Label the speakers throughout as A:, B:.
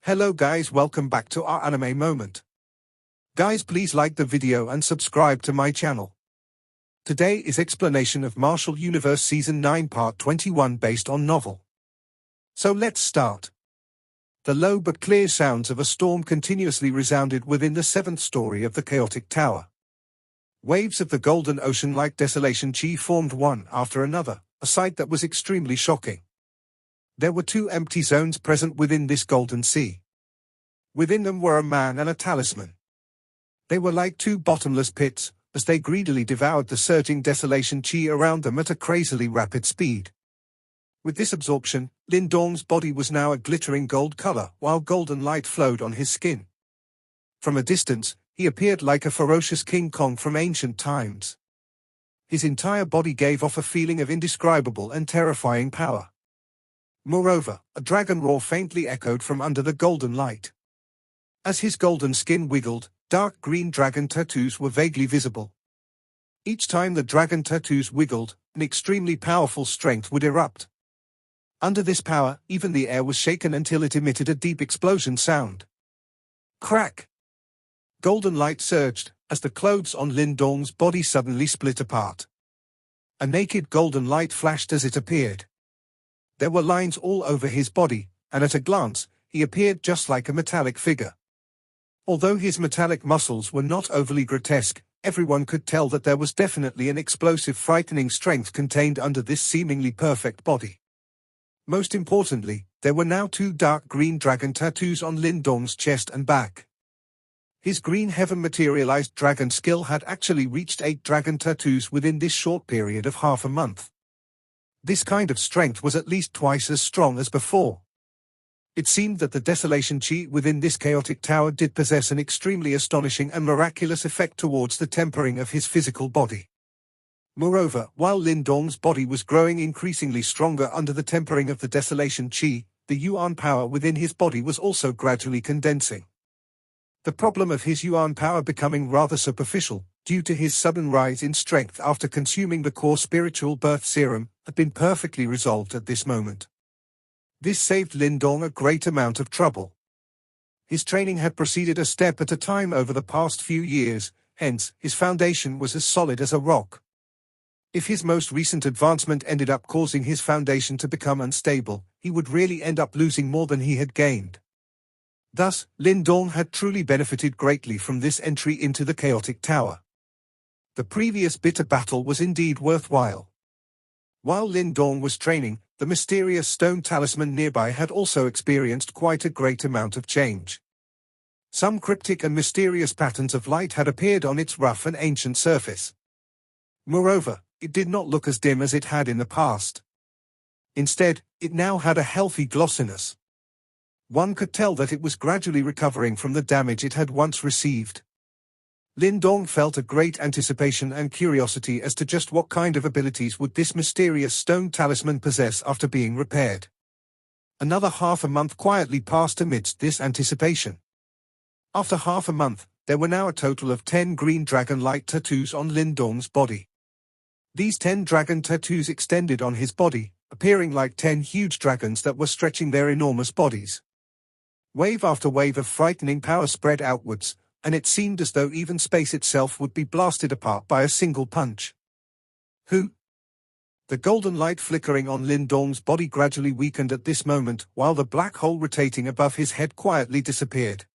A: Hello guys, welcome back to our anime moment. Guys, please like the video and subscribe to my channel. Today is explanation of Martial Universe Season 9 Part 21 based on novel. So let's start. The low but clear sounds of a storm continuously resounded within the 7th story of the chaotic tower. Waves of the golden ocean-like desolation chi formed one after another, a sight that was extremely shocking. There were 2 empty zones present within this golden sea. Within them were a man and a talisman. They were like 2 bottomless pits, as they greedily devoured the surging desolation chi around them at a crazily rapid speed. With this absorption, Lin Dong's body was now a glittering gold color, while golden light flowed on his skin. From a distance, he appeared like a ferocious King Kong from ancient times. His entire body gave off a feeling of indescribable and terrifying power. Moreover, a dragon roar faintly echoed from under the golden light. As his golden skin wiggled, dark green dragon tattoos were vaguely visible. Each time the dragon tattoos wiggled, an extremely powerful strength would erupt. Under this power, even the air was shaken until it emitted a deep explosion sound. Crack! Golden light surged, as the clothes on Lin Dong's body suddenly split apart. A naked golden light flashed as it appeared. There were lines all over his body, and at a glance, he appeared just like a metallic figure. Although his metallic muscles were not overly grotesque, everyone could tell that there was definitely an explosive, frightening strength contained under this seemingly perfect body. Most importantly, there were now 2 dark green dragon tattoos on Lin Dong's chest and back. His green heaven materialized dragon skill had actually reached 8 dragon tattoos within this short period of half a month. This kind of strength was at least twice as strong as before. It seemed that the desolation chi within this chaotic tower did possess an extremely astonishing and miraculous effect towards the tempering of his physical body. Moreover, while Lin Dong's body was growing increasingly stronger under the tempering of the desolation chi, the yuan power within his body was also gradually condensing. The problem of his yuan power becoming rather superficial, due to his sudden rise in strength after consuming the core spiritual birth serum, had been perfectly resolved at this moment. This saved Lin Dong a great amount of trouble. His training had proceeded a step at a time over the past few years, hence, his foundation was as solid as a rock. If his most recent advancement ended up causing his foundation to become unstable, he would really end up losing more than he had gained. Thus, Lin Dong had truly benefited greatly from this entry into the chaotic tower. The previous bitter battle was indeed worthwhile. While Lin Dong was training, the mysterious stone talisman nearby had also experienced quite a great amount of change. Some cryptic and mysterious patterns of light had appeared on its rough and ancient surface. Moreover, it did not look as dim as it had in the past. Instead, it now had a healthy glossiness. One could tell that it was gradually recovering from the damage it had once received. Lin Dong felt a great anticipation and curiosity as to just what kind of abilities would this mysterious stone talisman possess after being repaired. Another half a month quietly passed amidst this anticipation. After half a month, there were now a total of 10 green dragon light tattoos on Lin Dong's body. These 10 dragon tattoos extended on his body, appearing like 10 huge dragons that were stretching their enormous bodies. Wave after wave of frightening power spread outwards, and it seemed as though even space itself would be blasted apart by a single punch. The golden light flickering on Lin Dong's body gradually weakened at this moment, while the black hole rotating above his head quietly disappeared.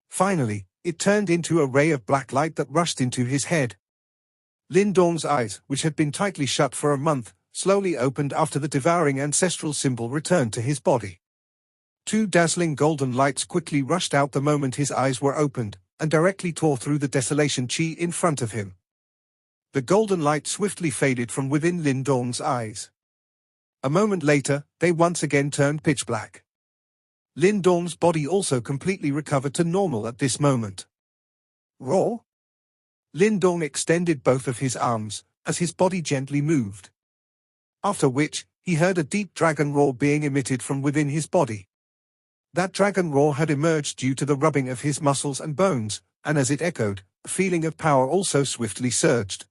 A: Finally, it turned into a ray of black light that rushed into his head. Lin Dong's eyes, which had been tightly shut for a month, slowly opened after the devouring ancestral symbol returned to his body. 2 dazzling golden lights quickly rushed out the moment his eyes were opened, and directly tore through the desolation chi in front of him. The golden light swiftly faded from within Lin Dong's eyes. A moment later, they once again turned pitch black. Lin Dong's body also completely recovered to normal at this moment. Roar! Lin Dong extended both of his arms, as his body gently moved. After which, he heard a deep dragon roar being emitted from within his body. That dragon roar had emerged due to the rubbing of his muscles and bones, and as it echoed, a feeling of power also swiftly surged.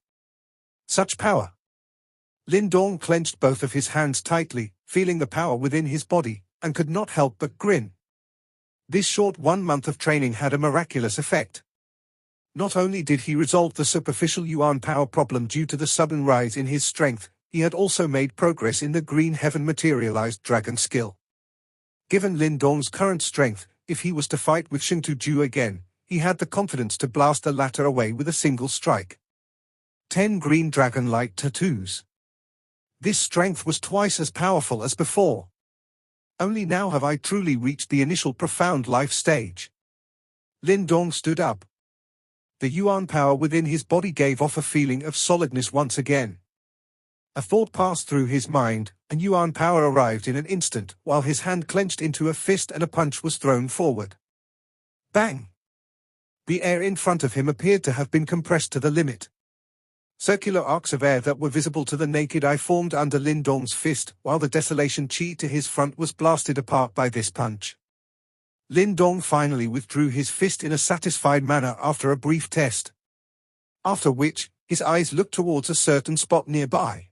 A: Such power! Lin Dong clenched both of his hands tightly, feeling the power within his body, and could not help but grin. This short 1 month of training had a miraculous effect. Not only did he resolve the superficial yuan power problem due to the sudden rise in his strength, he had also made progress in the green heaven materialized dragon skill. Given Lin Dong's current strength, if he was to fight with Sheng Tu again, he had the confidence to blast the latter away with a single strike. 10 green dragon light tattoos. This strength was twice as powerful as before. Only now have I truly reached the initial profound life stage. Lin Dong stood up. The yuan power within his body gave off a feeling of solidness once again. A thought passed through his mind, and yuan power arrived in an instant, while his hand clenched into a fist and a punch was thrown forward. Bang! The air in front of him appeared to have been compressed to the limit. Circular arcs of air that were visible to the naked eye formed under Lin Dong's fist, while the desolation chi to his front was blasted apart by this punch. Lin Dong finally withdrew his fist in a satisfied manner after a brief test. After which, his eyes looked towards a certain spot nearby.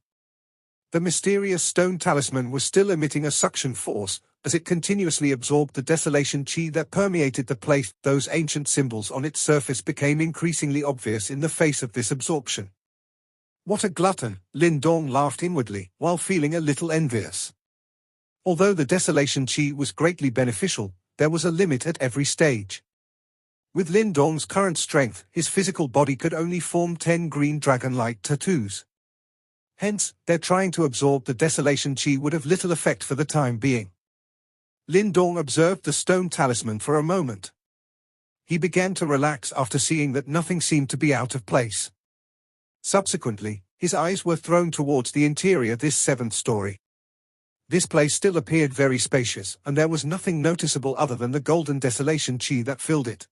A: The mysterious stone talisman was still emitting a suction force, as it continuously absorbed the desolation chi that permeated the place. Those ancient symbols on its surface became increasingly obvious in the face of this absorption. What a glutton, Lin Dong laughed inwardly, while feeling a little envious. Although the desolation chi was greatly beneficial, there was a limit at every stage. With Lin Dong's current strength, his physical body could only form 10 green dragon-like tattoos. Hence, their trying to absorb the desolation chi would have little effect for the time being. Lin Dong observed the stone talisman for a moment. He began to relax after seeing that nothing seemed to be out of place. Subsequently, his eyes were thrown towards the interior this 7th story. This place still appeared very spacious, and there was nothing noticeable other than the golden desolation chi that filled it.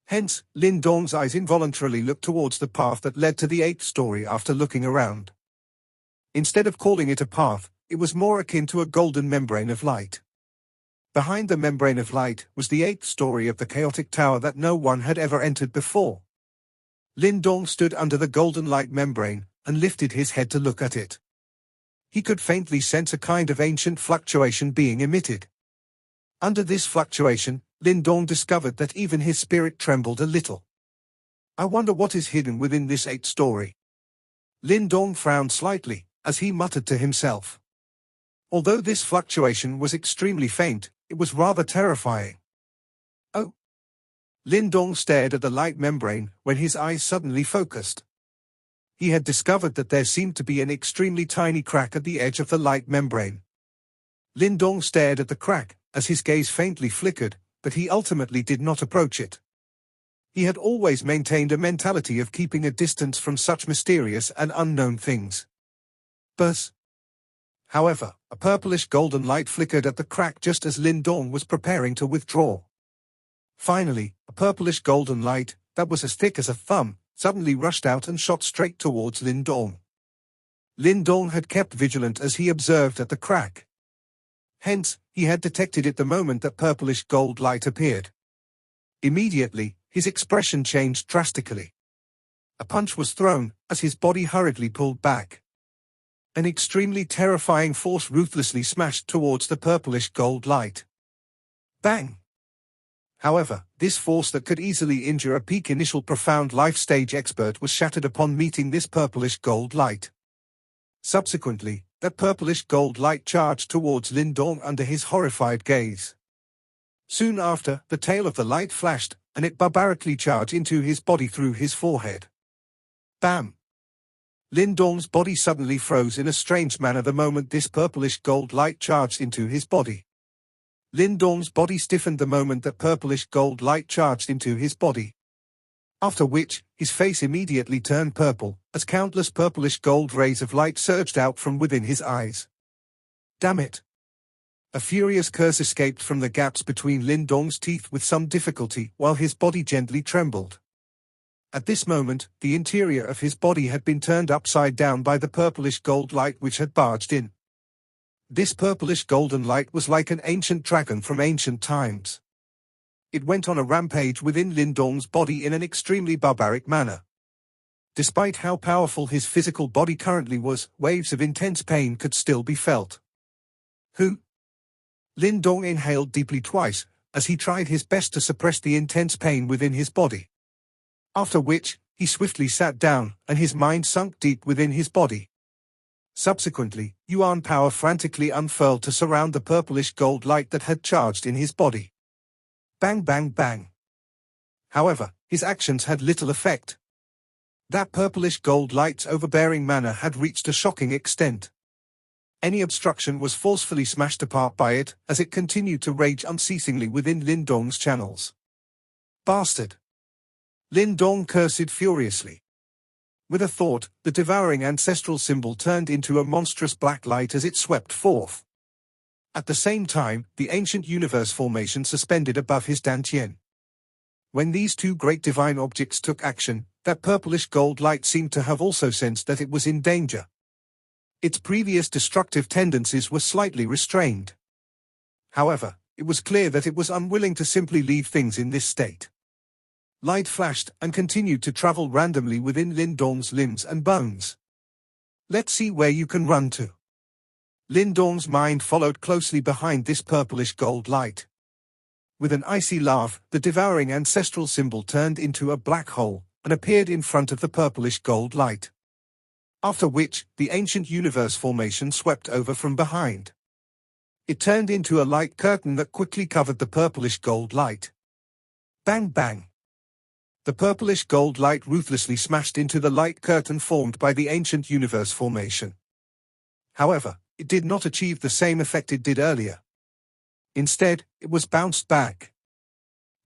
A: Hence, Lin Dong's eyes involuntarily looked towards the path that led to the 8th story after looking around. Instead of calling it a path, it was more akin to a golden membrane of light. Behind the membrane of light was the 8th story of the chaotic tower that no one had ever entered before. Lin Dong stood under the golden light membrane, and lifted his head to look at it. He could faintly sense a kind of ancient fluctuation being emitted. Under this fluctuation, Lin Dong discovered that even his spirit trembled a little. I wonder what is hidden within this 8th story. Lin Dong frowned slightly, as he muttered to himself. Although this fluctuation was extremely faint, it was rather terrifying. Oh! Lin Dong stared at the light membrane, when his eyes suddenly focused. He had discovered that there seemed to be an extremely tiny crack at the edge of the light membrane. Lin Dong stared at the crack, as his gaze faintly flickered, but he ultimately did not approach it. He had always maintained a mentality of keeping a distance from such mysterious and unknown things. Buzz! However, a purplish golden light flickered at the crack just as Lin Dong was preparing to withdraw. Finally, a purplish golden light, that was as thick as a thumb, suddenly rushed out and shot straight towards Lin Dong. Lin Dong had kept vigilant as he observed at the crack. Hence, he had detected it the moment that purplish gold light appeared. Immediately, his expression changed drastically. A punch was thrown, as his body hurriedly pulled back. An extremely terrifying force ruthlessly smashed towards the purplish gold light. Bang! However, this force that could easily injure a peak initial profound life stage expert was shattered upon meeting this purplish gold light. Subsequently, that purplish gold light charged towards Lin Dong under his horrified gaze. Soon after, the tail of the light flashed, and it barbarically charged into his body through his forehead. Bam! Lin Dong's body suddenly froze in a strange manner the moment this purplish gold light charged into his body. Lin Dong's body stiffened the moment that purplish gold light charged into his body. After which, his face immediately turned purple, as countless purplish gold rays of light surged out from within his eyes. Damn it! A furious curse escaped from the gaps between Lin Dong's teeth with some difficulty, while his body gently trembled. At this moment, the interior of his body had been turned upside down by the purplish gold light which had barged in. This purplish golden light was like an ancient dragon from ancient times. It went on a rampage within Lin Dong's body in an extremely barbaric manner. Despite how powerful his physical body currently was, waves of intense pain could still be felt. Lin Dong inhaled deeply twice, as he tried his best to suppress the intense pain within his body. After which, he swiftly sat down, and his mind sunk deep within his body. Subsequently, Yuan power frantically unfurled to surround the purplish gold light that had charged in his body. Bang bang bang. However, his actions had little effect. That purplish gold light's overbearing manner had reached a shocking extent. Any obstruction was forcefully smashed apart by it, as it continued to rage unceasingly within Lin Dong's channels. Bastard! Lin Dong cursed furiously. With a thought, the devouring ancestral symbol turned into a monstrous black light as it swept forth. At the same time, the ancient universe formation suspended above his dantian. When these two great divine objects took action, that purplish gold light seemed to have also sensed that it was in danger. Its previous destructive tendencies were slightly restrained. However, it was clear that it was unwilling to simply leave things in this state. Light flashed and continued to travel randomly within Lin Dong's limbs and bones. Let's see where you can run to. Lin Dong's mind followed closely behind this purplish gold light. With an icy laugh, the devouring ancestral symbol turned into a black hole and appeared in front of the purplish gold light. After which, the ancient universe formation swept over from behind. It turned into a light curtain that quickly covered the purplish gold light. Bang bang. The purplish gold light ruthlessly smashed into the light curtain formed by the ancient universe formation. However, it did not achieve the same effect it did earlier. Instead, it was bounced back.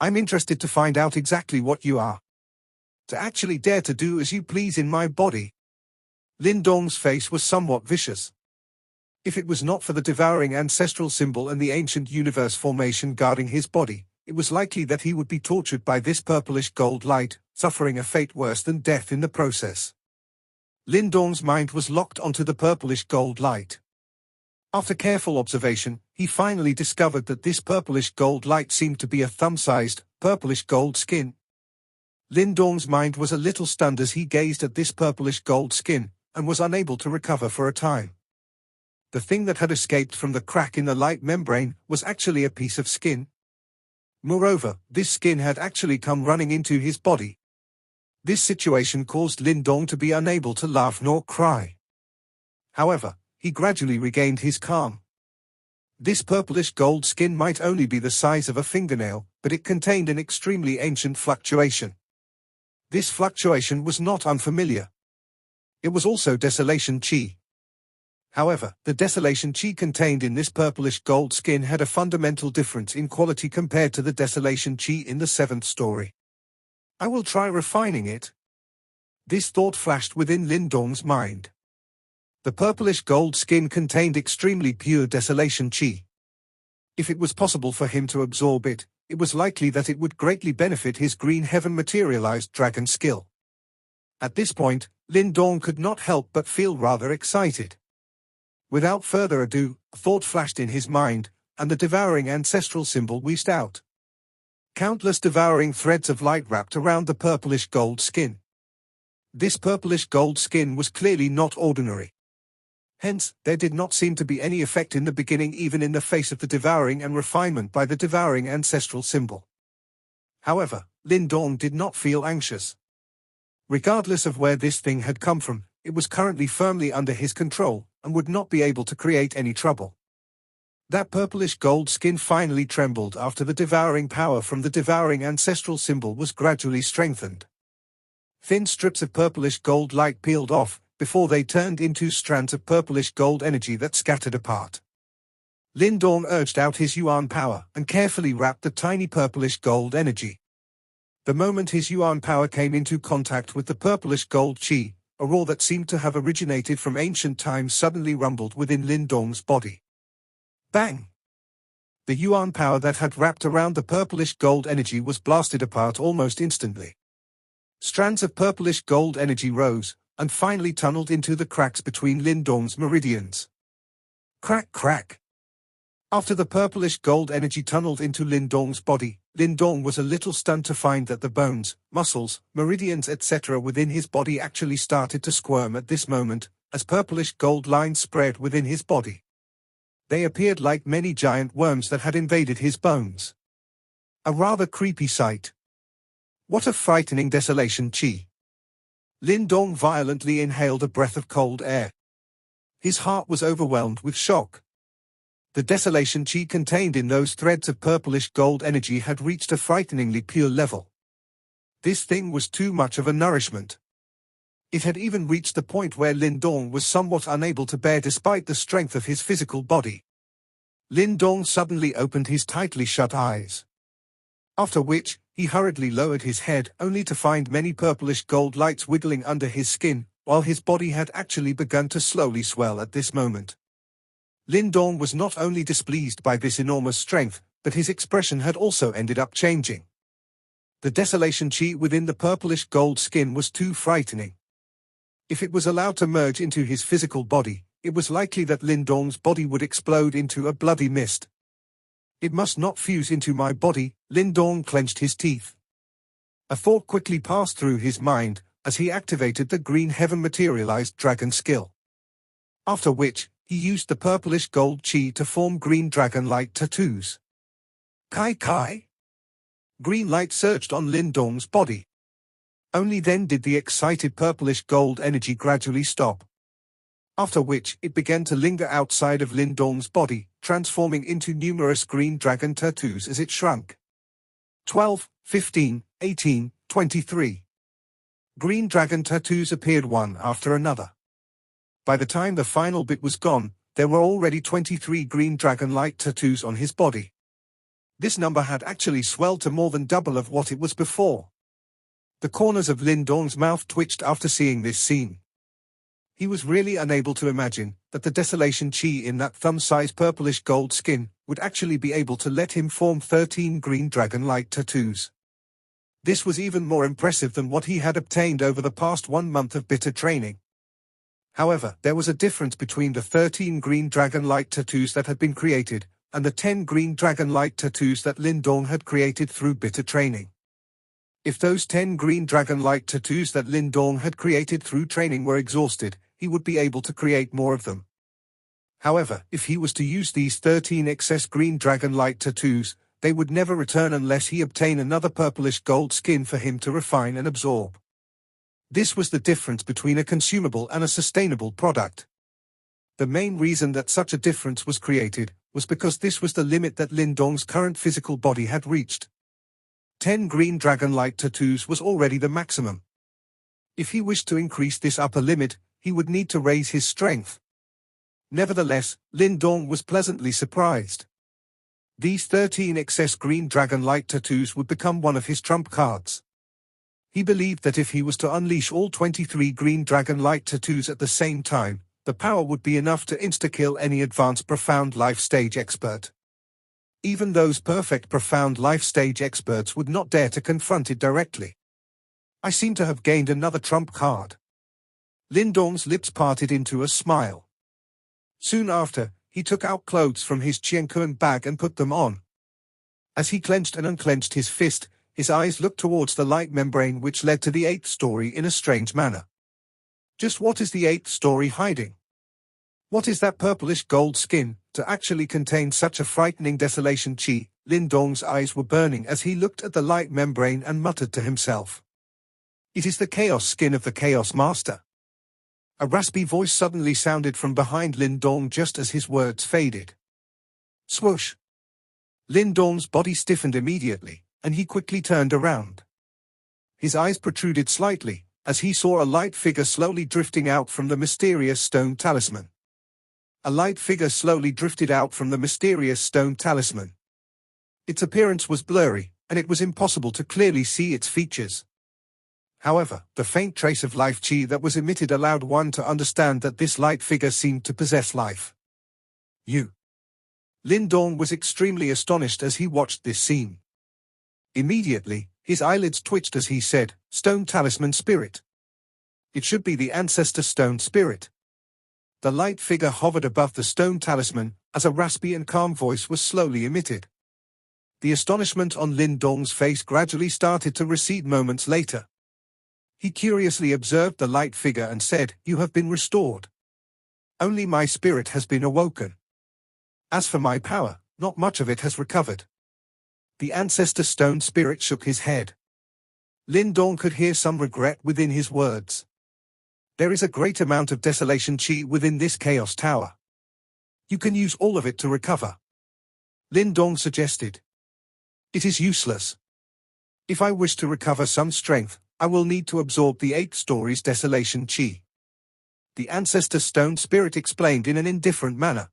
A: I'm interested to find out exactly what you are. To actually dare to do as you please in my body. Lin Dong's face was somewhat vicious. If it was not for the devouring ancestral symbol and the ancient universe formation guarding his body, it was likely that he would be tortured by this purplish gold light, suffering a fate worse than death in the process. Lin Dong's mind was locked onto the purplish gold light. After careful observation, he finally discovered that this purplish gold light seemed to be a thumb-sized, purplish gold skin. Lin Dong's mind was a little stunned as he gazed at this purplish gold skin, and was unable to recover for a time. The thing that had escaped from the crack in the light membrane was actually a piece of skin. Moreover, this skin had actually come running into his body. This situation caused Lin Dong to be unable to laugh nor cry. However, he gradually regained his calm. This purplish gold skin might only be the size of a fingernail, but it contained an extremely ancient fluctuation. This fluctuation was not unfamiliar. It was also desolation chi. However, the desolation chi contained in this purplish gold skin had a fundamental difference in quality compared to the desolation chi in the 7th story. I will try refining it. This thought flashed within Lin Dong's mind. The purplish gold skin contained extremely pure desolation chi. If it was possible for him to absorb it, it was likely that it would greatly benefit his green heaven materialized dragon skill. At this point, Lin Dong could not help but feel rather excited. Without further ado, a thought flashed in his mind, and the devouring ancestral symbol wheezed out. Countless devouring threads of light wrapped around the purplish gold skin. This purplish gold skin was clearly not ordinary. Hence, there did not seem to be any effect in the beginning, even in the face of the devouring and refinement by the devouring ancestral symbol. However, Lin Dong did not feel anxious. Regardless of where this thing had come from, it was currently firmly under his control, and would not be able to create any trouble. That purplish gold skin finally trembled after the devouring power from the devouring ancestral symbol was gradually strengthened. Thin strips of purplish gold light peeled off, before they turned into strands of purplish gold energy that scattered apart. Lin Dong urged out his Yuan power and carefully wrapped the tiny purplish gold energy. The moment his Yuan power came into contact with the purplish gold chi, a roar that seemed to have originated from ancient times suddenly rumbled within Lin Dong's body. Bang! The Yuan power that had wrapped around the purplish gold energy was blasted apart almost instantly. Strands of purplish gold energy rose, and finally tunneled into the cracks between Lin Dong's meridians. Crack crack! After the purplish gold energy tunneled into Lin Dong's body, Lin Dong was a little stunned to find that the bones, muscles, meridians etc. within his body actually started to squirm at this moment, as purplish gold lines spread within his body. They appeared like many giant worms that had invaded his bones. A rather creepy sight. What a frightening desolation, Chi. Lin Dong violently inhaled a breath of cold air. His heart was overwhelmed with shock. The desolation Chi contained in those threads of purplish gold energy had reached a frighteningly pure level. This thing was too much of a nourishment. It had even reached the point where Lin Dong was somewhat unable to bear despite the strength of his physical body. Lin Dong suddenly opened his tightly shut eyes. After which, he hurriedly lowered his head only to find many purplish gold lights wiggling under his skin, while his body had actually begun to slowly swell at this moment. Lin Dong was not only displeased by this enormous strength, but his expression had also ended up changing. The desolation Chi within the purplish gold skin was too frightening. If it was allowed to merge into his physical body, it was likely that Lin Dong's body would explode into a bloody mist. It must not fuse into my body, Lin Dong clenched his teeth. A thought quickly passed through his mind, as he activated the green heaven materialized dragon skill. After which, he used the purplish gold chi to form green dragon light tattoos. Kai Kai! Green light surged on Lin Dong's body. Only then did the excited purplish gold energy gradually stop. After which, it began to linger outside of Lin Dong's body, transforming into numerous green dragon tattoos as it shrunk. 12, 15, 18, 23. Green dragon tattoos appeared one after another. By the time the final bit was gone, there were already 23 green dragon light tattoos on his body. This number had actually swelled to more than double of what it was before. The corners of Lin Dong's mouth twitched after seeing this scene. He was really unable to imagine that the desolation chi in that thumb-sized purplish gold skin would actually be able to let him form 13 green dragon light tattoos. This was even more impressive than what he had obtained over the past 1 month of bitter training. However, there was a difference between the 13 green dragon light tattoos that had been created, and the 10 green dragon light tattoos that Lin Dong had created through bitter training. If those 10 green dragon light tattoos that Lin Dong had created through training were exhausted, he would be able to create more of them. However, if he was to use these 13 excess green dragon light tattoos, they would never return unless he obtain another purplish gold skin for him to refine and absorb. This was the difference between a consumable and a sustainable product. The main reason that such a difference was created was because this was the limit that Lin Dong's current physical body had reached. 10 green dragon light tattoos was already the maximum. If he wished to increase this upper limit, he would need to raise his strength. Nevertheless, Lin Dong was pleasantly surprised. These 13 excess green dragon light tattoos would become one of his trump cards. He believed that if he was to unleash all 23 green dragon light tattoos at the same time, the power would be enough to insta-kill any advanced profound life stage expert. Even those perfect profound life stage experts would not dare to confront it directly. I seem to have gained another trump card. Lin Dong's lips parted into a smile. Soon after, he took out clothes from his Qiankun bag and put them on. As he clenched and unclenched his fist, his eyes looked towards the light membrane which led to the 8th story in a strange manner. Just what is the 8th story hiding? What is that purplish gold skin to actually contain such a frightening desolation chi? Lin Dong's eyes were burning as he looked at the light membrane and muttered to himself. It is the chaos skin of the Chaos Master. A raspy voice suddenly sounded from behind Lin Dong just as his words faded. Swoosh! Lin Dong's body stiffened immediately, and he quickly turned around. His eyes protruded slightly, as he saw a light figure slowly drifting out from the mysterious stone talisman. A light figure slowly drifted out from the mysterious stone talisman. Its appearance was blurry, and it was impossible to clearly see its features. However, the faint trace of life chi that was emitted allowed one to understand that this light figure seemed to possess life. You. Lin Dong was extremely astonished as he watched this scene. Immediately, his eyelids twitched as he said, Stone Talisman Spirit. It should be the Ancestor Stone Spirit. The light figure hovered above the stone talisman, as a raspy and calm voice was slowly emitted. The astonishment on Lin Dong's face gradually started to recede moments later. He curiously observed the light figure and said, You have been restored. Only my spirit has been awoken. As for my power, not much of it has recovered. The ancestor stone spirit shook his head. Lin Dong could hear some regret within his words. There is a great amount of desolation chi within this chaos tower. You can use all of it to recover. Lin Dong suggested. It is useless. If I wish to recover some strength, I will need to absorb the 8 stories desolation chi. The ancestor stone spirit explained in an indifferent manner.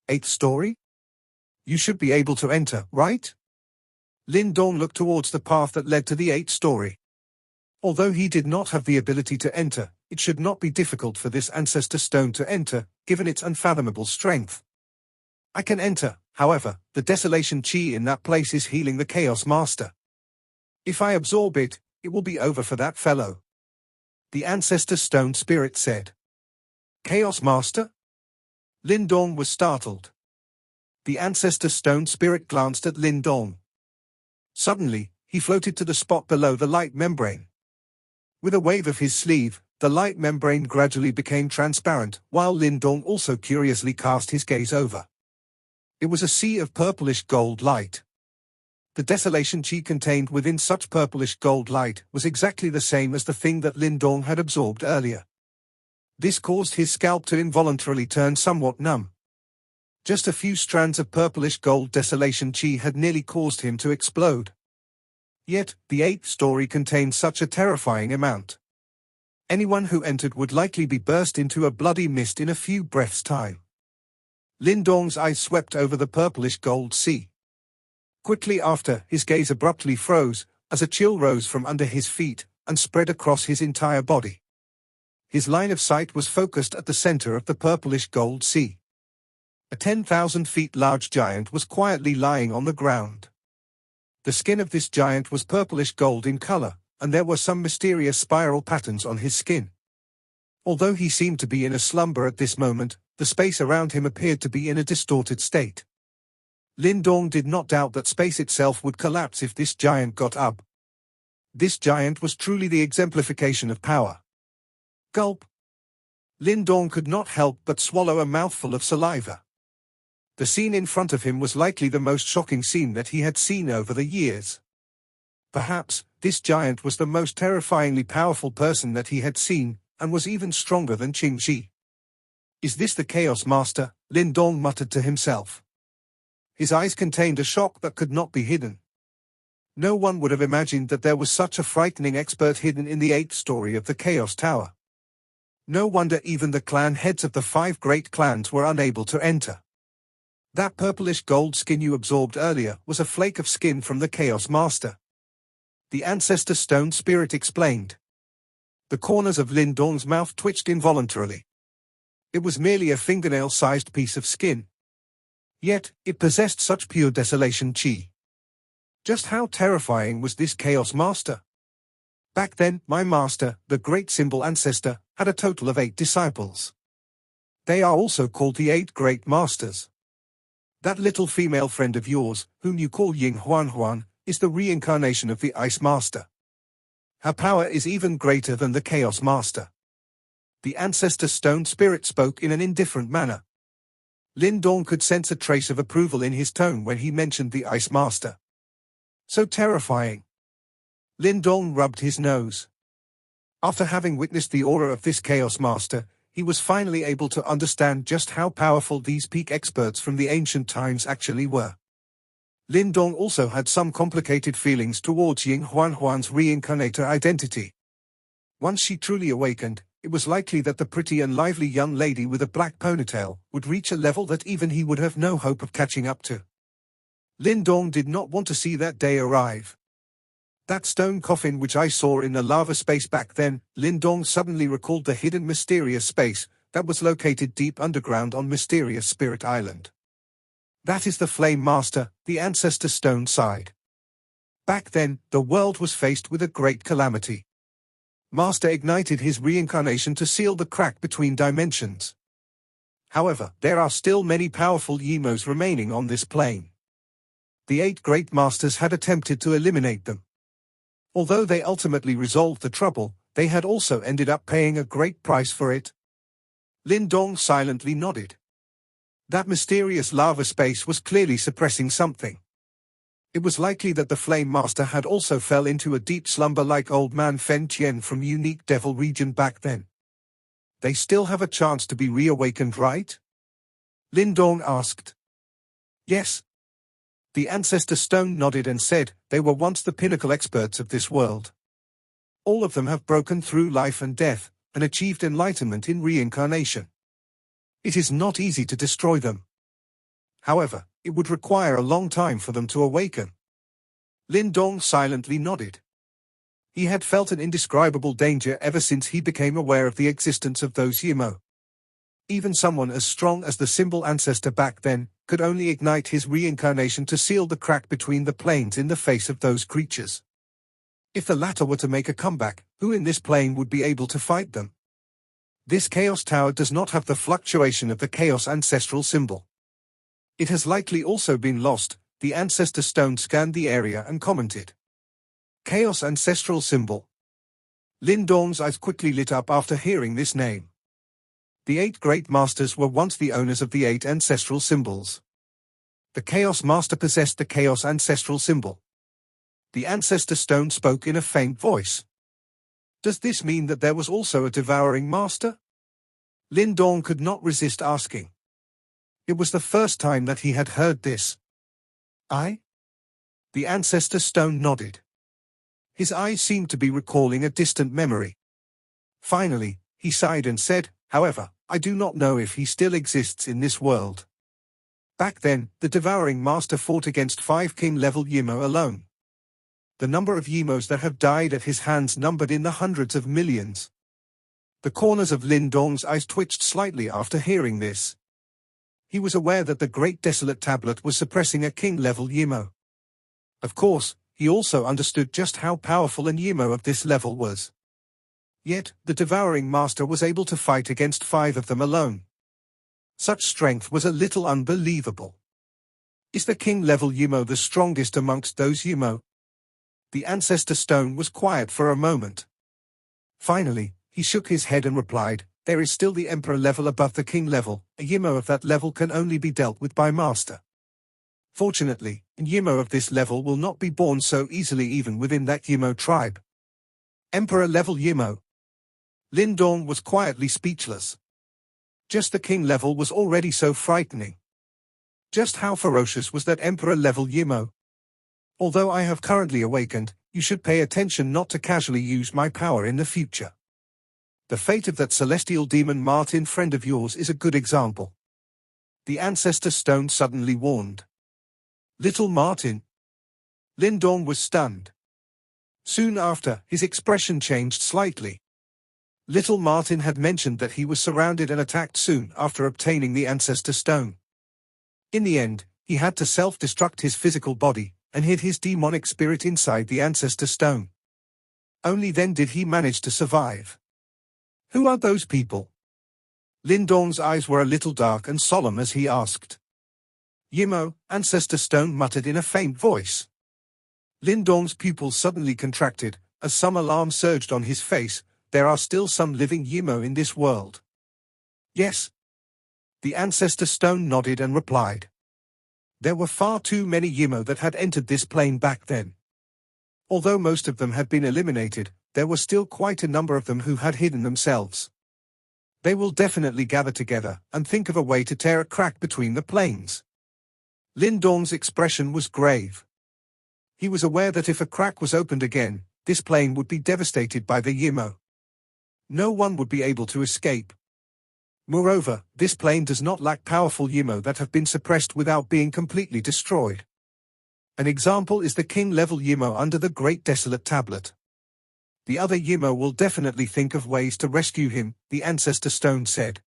A: 8th story? You should be able to enter, right? Lin Dong looked towards the path that led to the 8th story. Although he did not have the ability to enter, it should not be difficult for this ancestor stone to enter, given its unfathomable strength. I can enter, however, the desolation chi in that place is healing the Chaos Master. If I absorb it, it will be over for that fellow. The ancestor stone spirit said. Chaos Master? Lin Dong was startled. The ancestor stone spirit glanced at Lin Dong. Suddenly, he floated to the spot below the light membrane. With a wave of his sleeve, the light membrane gradually became transparent, while Lin Dong also curiously cast his gaze over. It was a sea of purplish gold light. The desolation chi contained within such purplish gold light was exactly the same as the thing that Lin Dong had absorbed earlier. This caused his scalp to involuntarily turn somewhat numb. Just a few strands of purplish gold desolation chi had nearly caused him to explode. Yet, the 8th story contained such a terrifying amount. Anyone who entered would likely be burst into a bloody mist in a few breaths' time. Lin Dong's eyes swept over the purplish gold sea. Quickly after, his gaze abruptly froze, as a chill rose from under his feet, and spread across his entire body. His line of sight was focused at the center of the purplish gold sea. A 10,000 feet large giant was quietly lying on the ground. The skin of this giant was purplish gold in color, and there were some mysterious spiral patterns on his skin. Although he seemed to be in a slumber at this moment, the space around him appeared to be in a distorted state. Lin Dong did not doubt that space itself would collapse if this giant got up. This giant was truly the exemplification of power. Gulp. Lin Dong could not help but swallow a mouthful of saliva. The scene in front of him was likely the most shocking scene that he had seen over the years. Perhaps, this giant was the most terrifyingly powerful person that he had seen, and was even stronger than Qing Shi. Is this the Chaos Master? Lin Dong muttered to himself. His eyes contained a shock that could not be hidden. No one would have imagined that there was such a frightening expert hidden in the 8th story of the Chaos Tower. No wonder even the clan heads of the 5 great clans were unable to enter. That purplish gold skin you absorbed earlier was a flake of skin from the Chaos Master. The ancestor stone spirit explained. The corners of Lin Dong's mouth twitched involuntarily. It was merely a fingernail-sized piece of skin. Yet, it possessed such pure desolation chi. Just how terrifying was this Chaos Master? Back then, my master, the great symbol ancestor, had a total of 8 disciples. They are also called the 8 Great Masters. That little female friend of yours, whom you call Ying Huan Huan, is the reincarnation of the Ice Master. Her power is even greater than the Chaos Master. The ancestor stone spirit spoke in an indifferent manner. Lin Dong could sense a trace of approval in his tone when he mentioned the Ice Master. So terrifying. Lin Dong rubbed his nose. After having witnessed the aura of this Chaos Master, he was finally able to understand just how powerful these peak experts from the ancient times actually were. Lin Dong also had some complicated feelings towards Ying Huan Huan's reincarnator identity. Once she truly awakened, it was likely that the pretty and lively young lady with a black ponytail would reach a level that even he would have no hope of catching up to. Lin Dong did not want to see that day arrive. That stone coffin which I saw in the lava space back then, Lin Dong suddenly recalled the hidden mysterious space that was located deep underground on Mysterious Spirit Island. That is the Flame Master, the ancestor stone sighed. Back then, the world was faced with a great calamity. Master ignited his reincarnation to seal the crack between dimensions. However, there are still many powerful Yimos remaining on this plane. The 8 Great Masters had attempted to eliminate them. Although they ultimately resolved the trouble, they had also ended up paying a great price for it. Lin Dong silently nodded. That mysterious lava space was clearly suppressing something. It was likely that the Flame Master had also fell into a deep slumber like Old Man Fen Tien from Unique Devil region back then. They still have a chance to be reawakened, right? Lin Dong asked. Yes. The Ancestor Stone nodded and said, they were once the pinnacle experts of this world. All of them have broken through life and death, and achieved enlightenment in reincarnation. It is not easy to destroy them. However, it would require a long time for them to awaken. Lin Dong silently nodded. He had felt an indescribable danger ever since he became aware of the existence of those Yimo. Even someone as strong as the symbol ancestor back then could only ignite his reincarnation to seal the crack between the planes in the face of those creatures. If the latter were to make a comeback, who in this plane would be able to fight them? This Chaos Tower does not have the fluctuation of the Chaos Ancestral symbol. It has likely also been lost. The Ancestor Stone scanned the area and commented. Chaos Ancestral symbol. Lin Dong's eyes quickly lit up after hearing this name. The 8 Great Masters were once the owners of the 8 ancestral symbols. The Chaos Master possessed the Chaos Ancestral symbol. The Ancestor Stone spoke in a faint voice. Does this mean that there was also a Devouring Master? Lin Dong could not resist asking. It was the first time that he had heard this. The Ancestor Stone nodded. His eyes seemed to be recalling a distant memory. Finally, he sighed and said, however, I do not know if he still exists in this world. Back then, the Devouring Master fought against 5 King-level Yimo alone. The number of Yimos that have died at his hands numbered in the hundreds of millions. The corners of Lin Dong's eyes twitched slightly after hearing this. He was aware that the Great Desolate Tablet was suppressing a King-level Yimo. Of course, he also understood just how powerful an Yimo of this level was. Yet, the Devouring Master was able to fight against 5 of them alone. Such strength was a little unbelievable. Is the King-level Yimo the strongest amongst those Yimo? The Ancestor Stone was quiet for a moment. Finally, he shook his head and replied, there is still the Emperor level above the King level. A Yimo of that level can only be dealt with by Master. Fortunately, a Yimo of this level will not be born so easily even within that Yimo tribe. Emperor level Yimo. Lin Dong was quietly speechless. Just the King level was already so frightening. Just how ferocious was that Emperor level Yimo? Although I have currently awakened, you should pay attention not to casually use my power in the future. The fate of that celestial demon Martin friend of yours is a good example. The Ancestor Stone suddenly warned. Little Martin. Lin Dong was stunned. Soon after, his expression changed slightly. Little Martin had mentioned that he was surrounded and attacked soon after obtaining the Ancestor Stone. In the end, he had to self-destruct his physical body, and hid his demonic spirit inside the Ancestor Stone. Only then did he manage to survive. Who are those people? Lin Dong's eyes were a little dark and solemn as he asked. Yimo, Ancestor Stone muttered in a faint voice. Lin Dong's pupils suddenly contracted, as some alarm surged on his face. There are still some living Yimo in this world. Yes. The Ancestor Stone nodded and replied. There were far too many Yimo that had entered this plane back then. Although most of them had been eliminated, there were still quite a number of them who had hidden themselves. They will definitely gather together and think of a way to tear a crack between the planes. Lin Dong's expression was grave. He was aware that if a crack was opened again, this plane would be devastated by the Yimo. No one would be able to escape. Moreover, this plane does not lack powerful Yimo that have been suppressed without being completely destroyed. An example is the King-level Yimo under the Great Desolate Tablet. The other Yimo will definitely think of ways to rescue him, the Ancestor Stone said.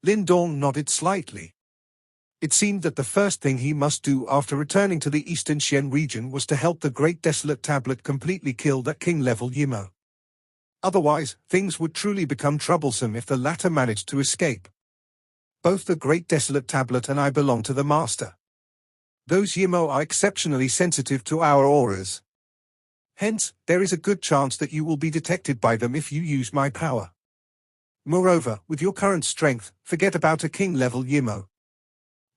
A: Lin Dong nodded slightly. It seemed that the first thing he must do after returning to the Eastern Xian region was to help the Great Desolate Tablet completely kill that King-level Yimo. Otherwise, things would truly become troublesome if the latter managed to escape. Both the Great Desolate Tablet and I belong to the Master. Those Yimo are exceptionally sensitive to our auras. Hence, there is a good chance that you will be detected by them if you use my power. Moreover, with your current strength, forget about a King-level Yimo.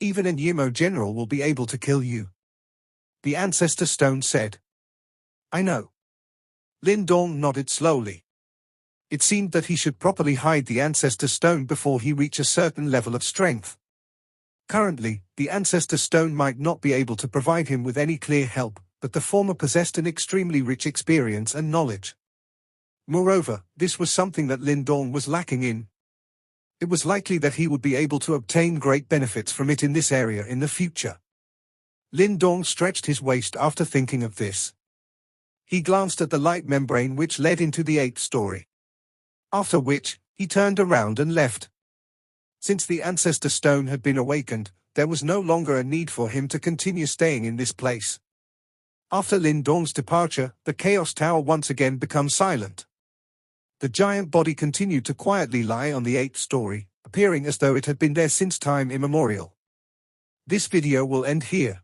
A: Even an Yimo general will be able to kill you. the Ancestor Stone said. I know. Lin Dong nodded slowly. It seemed that he should properly hide the Ancestor Stone before he reached a certain level of strength. Currently, the Ancestor Stone might not be able to provide him with any clear help, but the former possessed an extremely rich experience and knowledge. Moreover, this was something that Lin Dong was lacking in. It was likely that he would be able to obtain great benefits from it in this area in the future. Lin Dong stretched his waist after thinking of this. He glanced at the light membrane which led into the 8th story. After which, he turned around and left. Since the Ancestor Stone had been awakened, there was no longer a need for him to continue staying in this place. After Lin Dong's departure, the Chaos Tower once again becomes silent. The giant body continued to quietly lie on the 8th story, appearing as though it had been there since time immemorial. This video will end here.